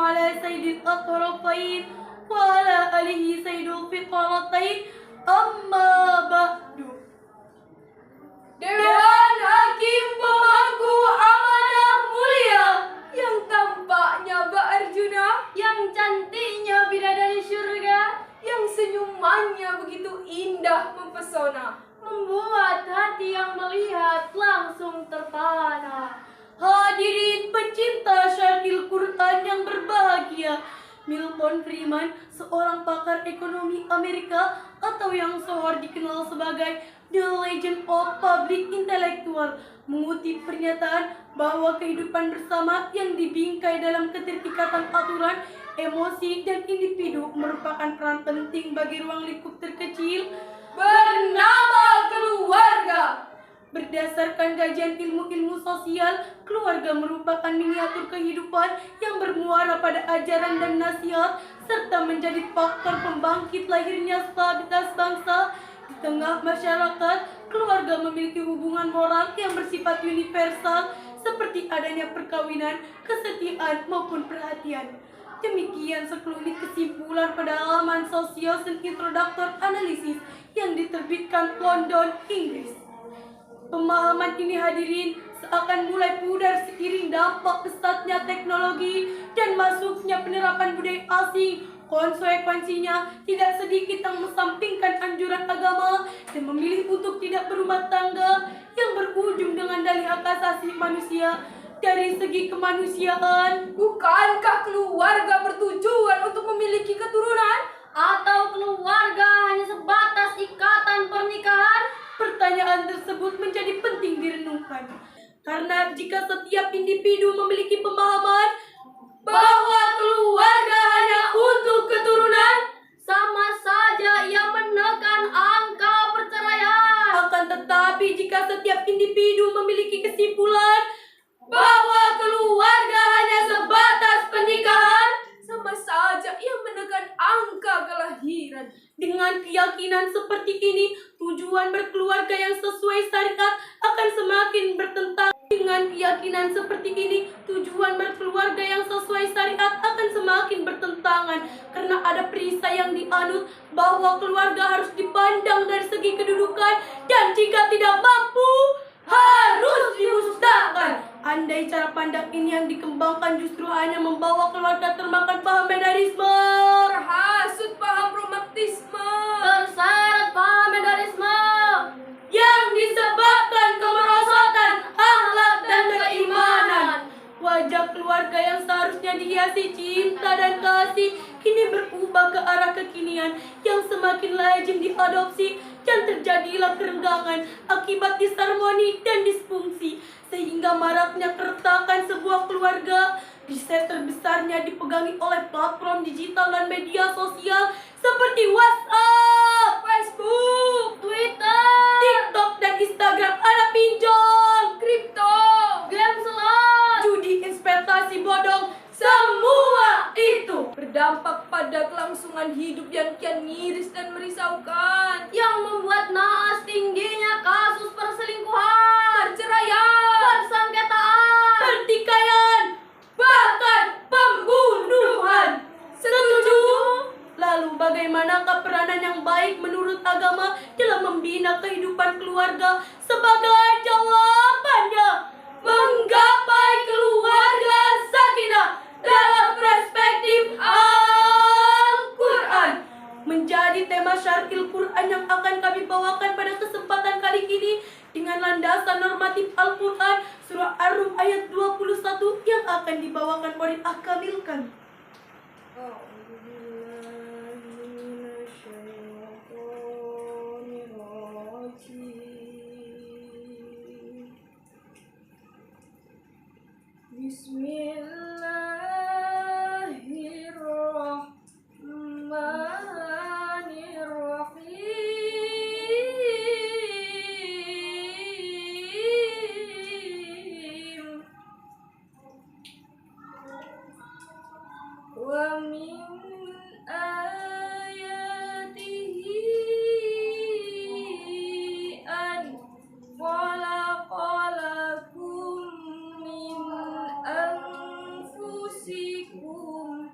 على سيد الطرفين وعلى آله سيد الفطرتين أما بعد. Dewan Hakim Pemangku Amanah Mulia yang tampaknya Mbak Arjuna, yang cantiknya bidadari surga, yang senyumannya begitu indah mempesona, membuat hati yang melihat langsung terpana. Hadirin pencinta syar'il Quran yang berbahagia, Milton Friedman, seorang pakar ekonomi Amerika atau yang sohor dikenal sebagai The Legend of Public Intellectual, mengutip pernyataan bahwa kehidupan bersama yang dibingkai dalam keterikatan aturan, emosi, dan individu merupakan peran penting bagi ruang lingkup terkecil bernama keluarga. Berdasarkan kajian ilmu-ilmu sosial, keluarga merupakan miniatur kehidupan yang bermuara pada ajaran dan nasihat, serta menjadi faktor pembangkit lahirnya stabilitas bangsa. Di tengah masyarakat, keluarga memiliki hubungan moral yang bersifat universal, seperti adanya perkawinan, kesetiaan, maupun perhatian. Demikian sekelumit kesimpulan pada halaman Socios and Introductory Analysis yang diterbitkan London, Inggris. Pemahaman ini hadirin seakan mulai pudar seiring dampak pesatnya teknologi dan masuknya penerapan budaya asing. Konsekuensinya, tidak sedikit yang mensampingkan anjuran agama dan memilih untuk tidak berumah tangga yang berujung dengan dalih hak asasi manusia. Dari segi kemanusiaan, bukankah keluarga bertujuan untuk memiliki keturunan? Atau keluarga hanya sebatas ikatan pernikahan? Pertanyaan tersebut menjadi penting direnungkan. Karena jika setiap individu memiliki pemahaman bahwa keluarga hanya untuk keturunan, sama saja ia menekan angka perceraian. Akan tetapi jika setiap individu memiliki kesimpulan bahwa keluarga hanya sebatas pernikahan, sama saja ia menekan angka kelahiran. Dengan keyakinan seperti ini, tujuan berkeluarga yang sesuai syariat akan semakin bertentangan. Dengan keyakinan seperti ini, tujuan berkeluarga yang sesuai syariat akan semakin bertentangan. Karena ada perisai yang dianut bahwa keluarga harus dipandang dari segi kedudukan, dan jika tidak mampu, harus dimusnahkan. Andai cara pandang ini yang dikembangkan justru hanya membawa keluarga termakan paham medarisme, terhasut paham romantisme, terseret paham medarisme yang disebabkan kemerosotan akhlak dan keimanan. Wajah keluarga yang seharusnya dihiasi cinta dan kasih kini berubah ke arah kekinian yang semakin lazim diadopsi, dan terjadilah kerenggangan akibat disharmoni dan disfungsi, sehingga maraknya keretakan sebuah keluarga. Riset terbesarnya dipegangi oleh platform digital dan media sosial seperti WhatsApp, Facebook, Twitter, TikTok, dan Instagram. Ada pinjol, kripto, game slot, judi, investasi bodong, semua itu berdampak pada kelangsungan hidup yang kian miris dan merisaukan, yang membuat naas tingginya kasus perselingkuhan, perceraian, persengketaan, pertikaian, bahkan pembunuhan. Setuju? Lalu bagaimanakah peranan yang baik menurut agama dalam membina kehidupan keluarga? Sebagai jawabannya, menggapai keluarga sakinah dalam perspektif Al-Quran menjadi tema syar'il Quran yang akan kami bawakan pada kesempatan kali ini dengan landasan normatif Al-Quran surah Ar-Rum ayat 21 yang akan dibawakan oleh Akamilkan. Bismillahirrahmanirrahim. Wa min ayatihi an khalaqalakum min anfusikum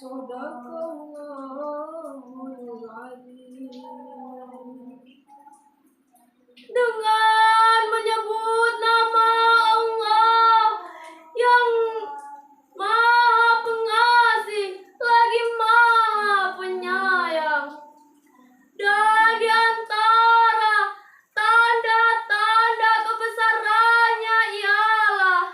Sadaqallahul Azim. Dengan menyebut nama Allah yang Maha Pengasih lagi Maha Penyayang. Dan di antara tanda-tanda kebesarannya ialah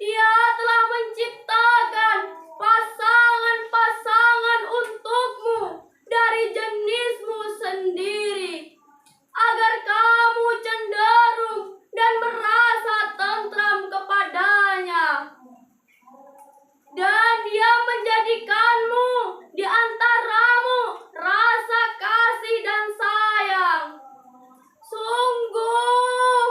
Ia telah menciptakan pasangan-pasangan untukmu dari jenismu sendiri, agar kamu cenderung dan merasa tentram kepadanya. Dan Dia menjadikanmu di antaramu rasa kasih dan sayang. Sungguh,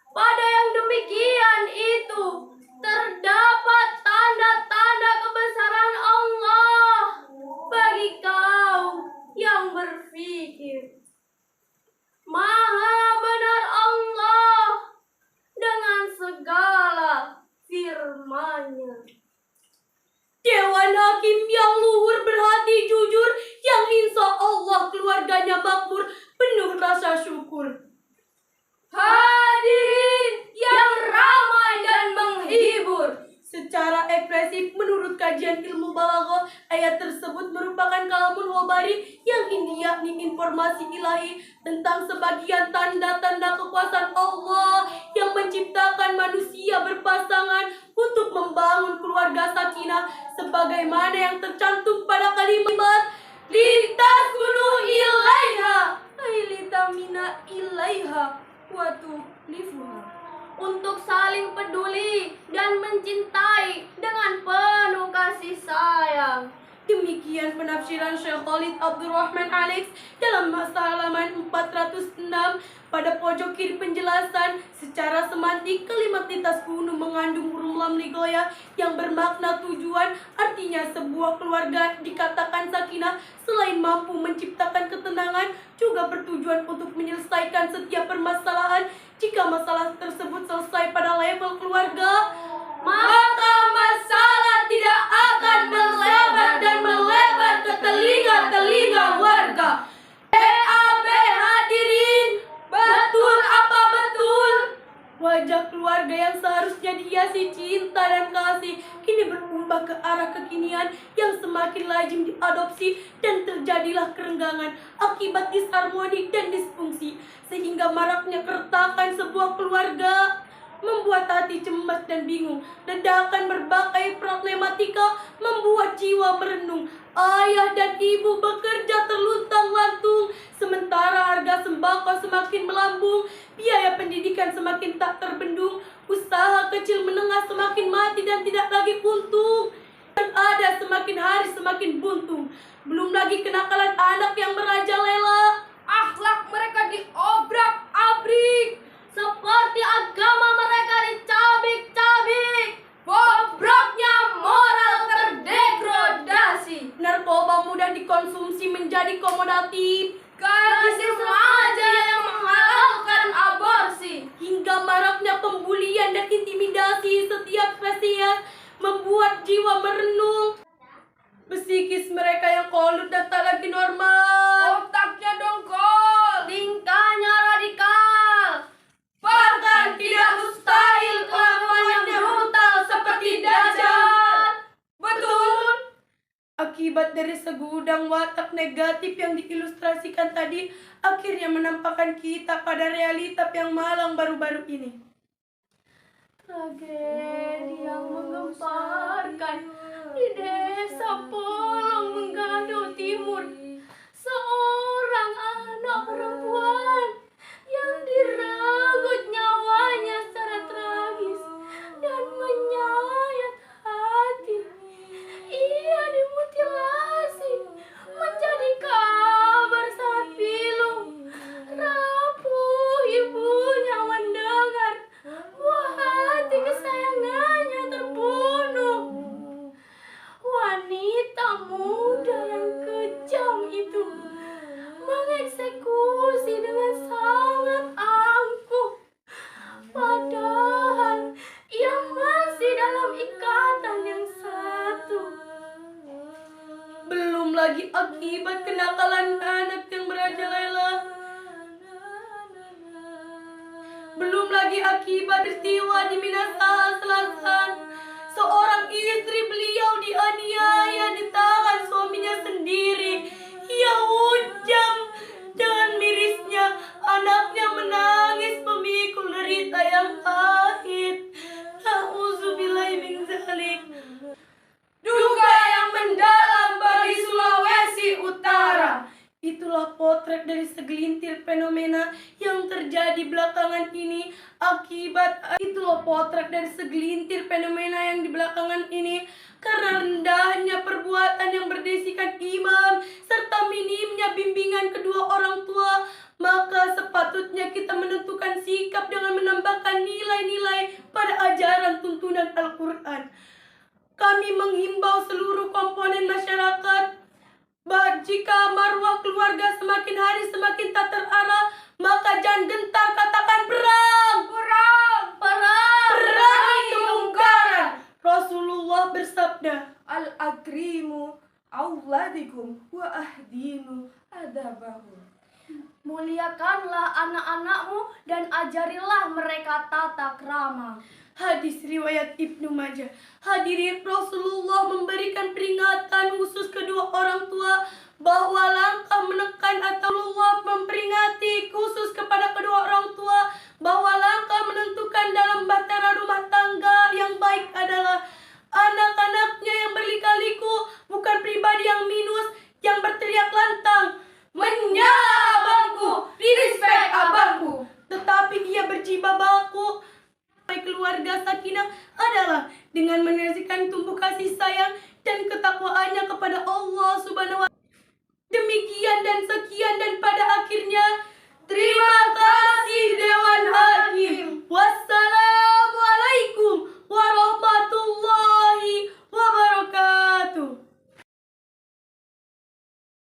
pada yang demikian itu terdapat tanda-tanda kebesaran Allah bagi kaum yang berfikir. Maha benar Allah dengan segala firman-Nya. Dewan Hakim yang luhur, berhati jujur, yang insya Allah keluarganya makmur, penuh rasa syukur. Hadirin yang ramai dan menghibur. Secara ekspresif menurut kajian ilmu balaghah, ayat tersebut merupakan kalamun khobari yang ini yakni informasi ilahi tentang sebagian tanda-tanda kekuasaan Allah yang menciptakan manusia berpasangan untuk membangun keluarga sakinah sebagaimana yang tercantum pada kalimat litaskunu ilaiha ay litamina ilaiha wa tulifuha, untuk saling peduli dan mencintai dengan penuh kasih sayang. Demikian penafsiran Syekh Khalid Abdurrahman Alex dalam halaman 406. Pada pojok kiri penjelasan, secara semantik kalimat litaskunu mengandung huruf lam lighoyah yang bermakna tujuan. Artinya sebuah keluarga dikatakan sakinah selain mampu menciptakan ketenangan, juga bertujuan untuk menyelesaikan setiap permasalahan. Jika masalah tersebut selesai pada level keluarga, maka masalah tidak akan melebar dan melebar ke telinga-telinga warga. BAB hadirin, betul apa betul? Wajah keluarga yang seharusnya dihiasi cinta dan kasih kini berubah ke arah kekinian yang semakin lazim diadopsi, dan terjadilah kerenggangan akibat disharmoni dan disfungsi, sehingga maraknya keretakan sebuah keluarga membuat hati cemas dan bingung. Ledakan berbagai problematika membuat jiwa merenung. Ayah dan ibu bekerja terluntang-lantung, sementara harga sembako semakin melambung, biaya pendidikan semakin tak terbendung, usaha kecil menengah semakin mati dan tidak lagi untung, dan ada semakin hari semakin buntung. Belum lagi kenakalan anak yang merajalela. Akhlak mereka diobrak-abrik, Seperti agama mereka dicabik-cabik. bobroknya moral terdegradasi, Narkoba mudah dikonsumsi menjadi komodatif, gadis remaja yang menghalalkan aborsi, hingga maraknya pembulian dan intimidasi setiap spesies membuat jiwa merenung. Psikis mereka yang kolut dan tak lagi normal, otaknya dongkol, tingkahnya radikal, bahkan tidak mustahil kelakuannya brutal seperti Dajjal. Betul? Akibat dari segudang watak negatif yang diilustrasikan tadi, akhirnya menampakkan kita pada realita yang malang baru-baru ini. Tragedi yang menggemparkan di desa Polong Menggado Timur, seorang anak perempuan yang direnggut nyawanya secara tragis dan menyayat hati. Ia dimutilasi menjadi kabar saat pilu. Rapuh ibunya mendengar buah hati kesayangannya terbunuh. Wanita lagi akibat kenakalan anak yang merajalela. Belum lagi akibat peristiwa di Minasa Selatan. Seorang istri beliau dianiaya di tangan suaminya sendiri. Ia hujam dengan mirisnya. Anaknya menangis memikul derita yang pahit. Nauzubillahi min dzalik. Duka yang mendalam bagi Sulawesi Utara. Itulah potret dari segelintir fenomena yang terjadi belakangan ini. Itulah potret dari segelintir fenomena yang di belakangan ini. Karena rendahnya perbuatan yang berdasarkan imam serta minimnya bimbingan kedua orang tua, maka sepatutnya kita menentukan sikap dengan menambahkan nilai-nilai pada ajaran tuntunan Al-Quran. Kami menghimbau seluruh komponen masyarakat, jika marwah keluarga semakin hari semakin tak terarah, maka jangan gentar katakan perang, perang, perang, perangi kemungkaran. Rasulullah bersabda, Al-akrimu auladikum wa ahdinu adabahum. Muliakanlah anak-anakmu dan ajarilah mereka tata krama. Hadis riwayat Ibnu Majah. Hadirin, Rasulullah memberikan peringatan khusus kedua orang tua bahwa langkah menekan atau Allah memperingati khusus kepada kedua orang tua bahwa langkah menentukan dalam bahtera rumah tangga yang baik adalah anak-anaknya yang berlika-liku, bukan pribadi yang minus yang berteriak lantang, menyala abangku, respect abangku, tetapi ia berjibaku. Keluarga sakinah adalah dengan menyaksikan tumbuh kasih sayang dan ketakwaannya kepada Allah Subhanahu wa Ta'ala. Demikian dan sekian, dan pada akhirnya